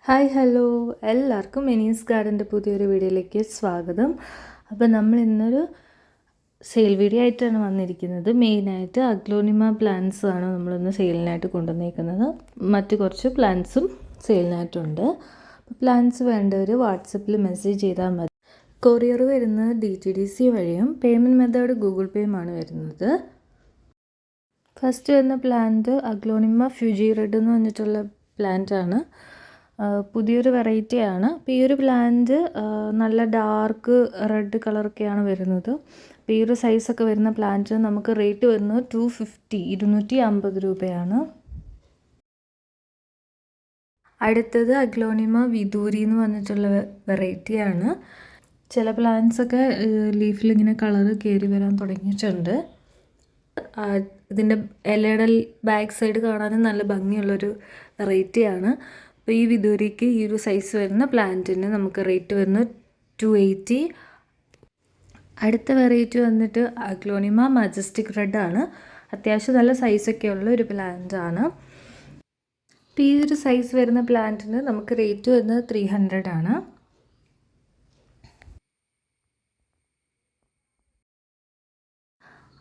Hi hello എല്ലാവർക്കും മെനീസ് ഗാർഡൻ്റെ പുതിയൊരു വീഡിയോയിലേക്ക് സ്വാഗതം. അപ്പോൾ നമ്മൾ ഇന്നൊരു സെയിൽ വീഡിയോ ആയിട്ടാണ് വന്നിരിക്കുന്നത്. മെയിനായിട്ട് അഗ്ലോണിമ പ്ലാന്റ്സ് ആണ് നമ്മളിന്ന് സെയിലിനായിട്ട് കൊണ്ടുവന്നിരിക്കുന്നത്. മറ്റു കുറച്ച് പ്ലാന്റ്സും സെയിലിനായിട്ടുണ്ട്. അപ്പോൾ പ്ലാന്റ്സ് വേണ്ടവർ വാട്സപ്പിൽ മെസ്സേജ് ചെയ്താൽ മതി. കൊറിയർ വരുന്നത് DTDC വഴിയും പേയ്മെൻറ്റ് മെത്തേഡ് ഗൂഗിൾ പേയുമാണ് വരുന്നത്. ഫസ്റ്റ് വരുന്ന പ്ലാന്റ് അഗ്ലോണിമ ഫ്യൂജി റെഡ് എന്ന് പറഞ്ഞിട്ടുള്ള പ്ലാന്റാണ്. പുതിയൊരു വെറൈറ്റിയാണ്. അപ്പോൾ ഈ ഒരു പ്ലാന്റ് നല്ല ഡാർക്ക് റെഡ് കളറൊക്കെയാണ് വരുന്നത്. അപ്പോൾ ഈ ഒരു സൈസൊക്കെ വരുന്ന പ്ലാന്റിന് നമുക്ക് റേറ്റ് വരുന്നത് 250 രൂപയാണ്. അടുത്തത് അഗ്ലോണിമ വിദൂരി എന്ന് പറഞ്ഞിട്ടുള്ള വെറൈറ്റിയാണ്. ചില പ്ലാന്റ്സൊക്കെ ലീഫിൽ ഇങ്ങനെ കളറ് കയറി വരാൻ തുടങ്ങിയിട്ടുണ്ട്. ഇതിൻ്റെ ഇലയുടെ ബാക്ക് സൈഡ് കാണാനും നല്ല ഭംഗിയുള്ളൊരു വെറൈറ്റിയാണ്. അപ്പോൾ ഈ വിദൂരിക്ക് ഈ ഒരു സൈസ് വരുന്ന പ്ലാന്റിന് നമുക്ക് റേറ്റ് വരുന്നത് 280. അടുത്ത വെറൈറ്റി വന്നിട്ട് അഗ്ലോണിമ മജസ്റ്റിക് റെഡ് ആണ്. അത്യാവശ്യം നല്ല സൈസൊക്കെ ഉള്ള ഒരു പ്ലാന്റ് ആണ്. അപ്പോൾ ഈ ഒരു സൈസ് വരുന്ന പ്ലാന്റിന് നമുക്ക് റേറ്റ് വരുന്നത് 300 ആണ്.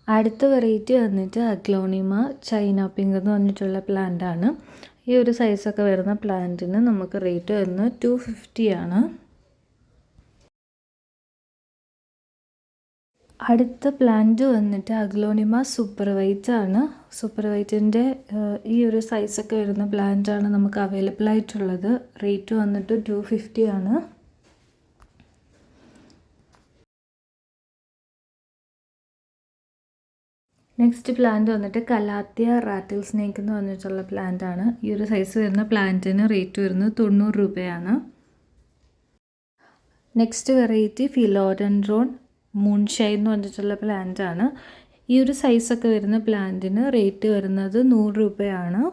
അടുത്ത വെറൈറ്റി വന്നിട്ട് അഗ്ലോണിമ ചൈന പിങ്ക് എന്ന് പറഞ്ഞിട്ടുള്ള പ്ലാന്റ് ആണ്. ഈ ഒരു സൈസൊക്കെ വരുന്ന പ്ലാന്റിന് നമുക്ക് റേറ്റ് വരുന്നത് 250 ആണ്. അടുത്ത പ്ലാന്റ് വന്നിട്ട് അഗ്ലോണിമ സൂപ്പർ വൈറ്റ് ആണ്. സൂപ്പർ വൈറ്റിൻ്റെ ഈ ഒരു സൈസൊക്കെ വരുന്ന പ്ലാന്റ് ആണ് നമുക്ക് അവൈലബിൾ ആയിട്ടുള്ളത്. റേറ്റ് വന്നിട്ട് 250 ആണ്. നെക്സ്റ്റ് പ്ലാന്റ് വന്നിട്ട് കലാത്തിയ റാറ്റിൽ സ്നേക്ക് എന്ന് പറഞ്ഞിട്ടുള്ള പ്ലാന്റ് ആണ്. ഈ ഒരു സൈസ് വരുന്ന പ്ലാന്റിന് റേറ്റ് വരുന്നത് 90 രൂപയാണ്. നെക്സ്റ്റ് വെറൈറ്റി ഫിലോഡൻഡ്രോൺ മൂൺഷൈൻ എന്ന് പറഞ്ഞിട്ടുള്ള പ്ലാന്റ് ആണ്. ഈ ഒരു സൈസൊക്കെ വരുന്ന പ്ലാന്റിന് റേറ്റ് വരുന്നത് 100 രൂപയാണ്.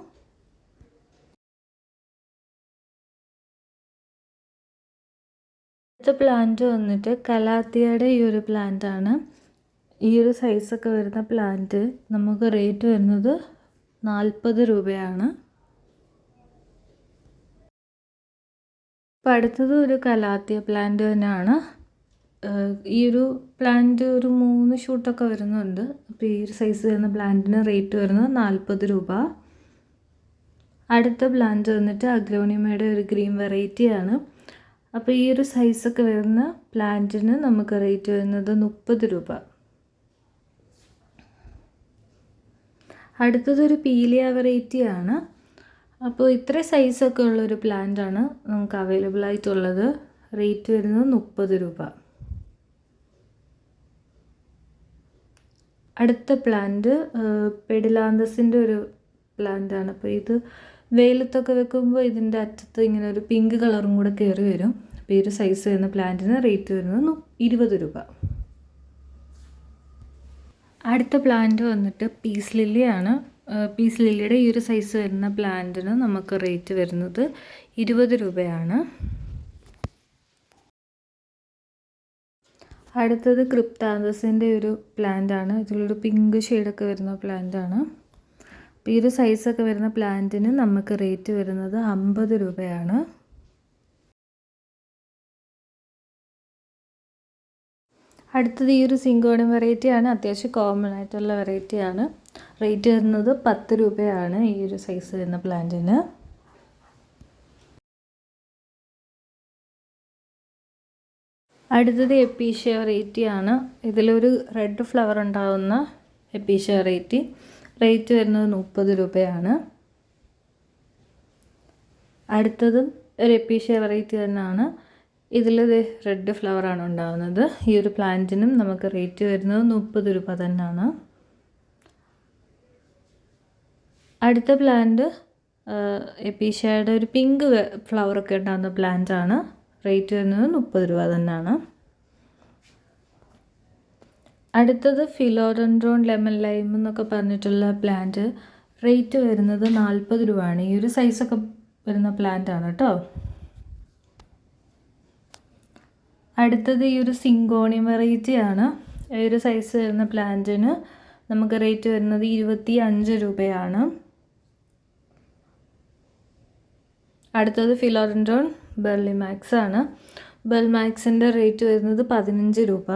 അടുത്ത പ്ലാന്റ് വന്നിട്ട് കലാത്തിയയുടെ ഈ ഒരു പ്ലാന്റ് ആണ്. ഈ ഒരു സൈസൊക്കെ വരുന്ന പ്ലാന്റ് നമുക്ക് റേറ്റ് വരുന്നത് 40 രൂപയാണ്. അപ്പോൾ അടുത്തത് ഒരു കലാത്തിയ പ്ലാന്റ് തന്നെയാണ്. ഈ ഒരു പ്ലാന്റ് ഒരു 3 ഷൂട്ടൊക്കെ വരുന്നുണ്ട്. അപ്പോൾ ഈ ഒരു സൈസ് വരുന്ന പ്ലാന്റിന് റേറ്റ് വരുന്നത് 40 രൂപ. അടുത്ത പ്ലാന്റ് വന്നിട്ട് അഗ്ലോണിമയുടെ ഒരു ഗ്രീൻ വെറൈറ്റിയാണ്. അപ്പോൾ ഈ ഒരു സൈസൊക്കെ വരുന്ന പ്ലാന്റിന് നമുക്ക് റേറ്റ് വരുന്നത് 30 രൂപ. അടുത്തതൊരു പീലിയ വെറൈറ്റി ആണ്. അപ്പോൾ ഇത്ര സൈസൊക്കെ ഉള്ളൊരു പ്ലാന്റ് ആണ് നമുക്ക് അവൈലബിൾ ആയിട്ടുള്ളത്. റേറ്റ് വരുന്നത് 30 രൂപ. അടുത്ത പ്ലാന്റ് പെഡിലാന്തസിൻ്റെ ഒരു പ്ലാന്റ് ആണ്. അപ്പോൾ ഇത് വെയിലത്തൊക്കെ വെക്കുമ്പോൾ ഇതിൻ്റെ അറ്റത്ത് ഇങ്ങനെ ഒരു പിങ്ക് കളറും കൂടെ കയറി വരും. അപ്പോൾ ഈ ഒരു സൈസ് വരുന്ന പ്ലാന്റിന് റേറ്റ് വരുന്നത് 20 രൂപ. അടുത്ത പ്ലാന്റ് വന്നിട്ട് പീസ് ലില്ലിയാണ്. പീസ് ലില്ലിയുടെ ഈ ഒരു സൈസ് വരുന്ന പ്ലാന്റിന് നമുക്ക് റേറ്റ് വരുന്നത് 20 രൂപയാണ്. അടുത്തത് ക്രിപ്താന്തസിൻ്റെ ഒരു പ്ലാന്റ് ആണ്. ഇതിലൊരു പിങ്ക് ഷെയ്ഡൊക്കെ വരുന്ന പ്ലാന്റ് ആണ്. അപ്പോൾ ഈ ഒരു സൈസൊക്കെ വരുന്ന പ്ലാന്റിന് നമുക്ക് റേറ്റ് വരുന്നത് 50 രൂപയാണ്. അടുത്തത് ഈ ഒരു സിങ്കോണിയം വെറൈറ്റിയാണ്. അത്യാവശ്യം കോമൺ ആയിട്ടുള്ള വെറൈറ്റിയാണ്. റേറ്റ് വരുന്നത് 10 രൂപയാണ് ഈ ഒരു സൈസ് വരുന്ന പ്ലാന്റിന്. അടുത്തത് എപ്പീഷ്യ വെറൈറ്റിയാണ്. ഇതിലൊരു റെഡ് ഫ്ലവർ ഉണ്ടാകുന്ന എപ്പീഷ്യ വെറൈറ്റി. റേറ്റ് വരുന്നത് 30 രൂപയാണ്. അടുത്തതും ഒരു എപ്പീഷ്യ വെറൈറ്റി തന്നെയാണ്. ഇതിൽ റെഡ് ഫ്ലവറാണ് ഉണ്ടാകുന്നത്. ഈ ഒരു പ്ലാന്റിനും നമുക്ക് റേറ്റ് വരുന്നത് 30 രൂപ തന്നെയാണ്. അടുത്ത പ്ലാന്റ് എപ്പീഷ്യയുടെ ഒരു പിങ്ക് ഫ്ലവറൊക്കെ ഉണ്ടാകുന്ന പ്ലാന്റ് ആണ്. റേറ്റ് വരുന്നത് 30 രൂപ തന്നെയാണ്. അടുത്തത് ഫിലോഡൻഡ്രോൺ ലെമൺ ലൈം എന്നൊക്കെ പറഞ്ഞിട്ടുള്ള പ്ലാന്റ്. റേറ്റ് വരുന്നത് 40 രൂപയാണ്. ഈ ഒരു സൈസൊക്കെ വരുന്ന പ്ലാന്റ് ആണ് കേട്ടോ. അടുത്തത് ഈ ഒരു സിങ്കോണിയം വെറൈറ്റി ആണ്. ഈ ഒരു സൈസ് വരുന്ന പ്ലാന്റിന് നമുക്ക് റേറ്റ് വരുന്നത് 25 രൂപയാണ്. അടുത്തത് ഫിലോഡൻഡ്രോൺ ബെർലിമാക്സ് ആണ്. ബെർലിമാക്സിൻ്റെ റേറ്റ് വരുന്നത് 15 രൂപ.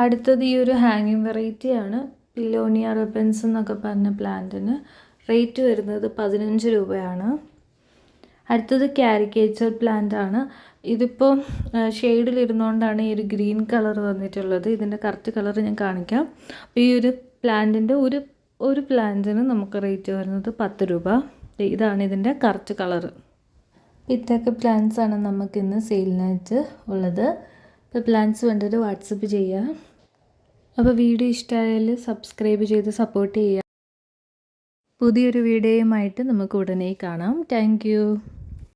അടുത്തത് ഈ ഒരു ഹാങ്ങിങ് വെറൈറ്റി ആണ്. പിലോണിയ റെബൻസ് എന്നൊക്കെ പറഞ്ഞ പ്ലാന്റിന് റേറ്റ് വരുന്നത് 15 രൂപയാണ്. അടുത്തത് കാരിക്കേച്ചർ പ്ലാന്റ് ആണ്. ഇതിപ്പോൾ ഷെയ്ഡിലിരുന്നുകൊണ്ടാണ് ഈ ഒരു ഗ്രീൻ കളർ വന്നിട്ടുള്ളത്. ഇതിൻ്റെ കറക്റ്റ് കളർ ഞാൻ കാണിക്കാം. അപ്പോൾ ഈ ഒരു പ്ലാന്റിൻ്റെ ഒരു പ്ലാന്റിന് നമുക്ക് റേറ്റ് വരുന്നത് 10 രൂപ. ഇതാണ് ഇതിൻ്റെ കറക്റ്റ് കളറ്. ഇതൊക്കെ പ്ലാന്റ്സ് ആണ് നമുക്കിന്ന് സെയിലിനായിട്ട് ഉള്ളത്. ഇപ്പോൾ പ്ലാന്റ്സ് വേണ്ടത് വാട്സപ്പ് ചെയ്യുക. അപ്പോൾ വീഡിയോ ഇഷ്ടമായാൽ സബ്സ്ക്രൈബ് ചെയ്ത് സപ്പോർട്ട് ചെയ്യുക. പുതിയൊരു വീഡിയോയുമായിട്ട് നമുക്ക് ഉടനെ കാണാം. Thank you.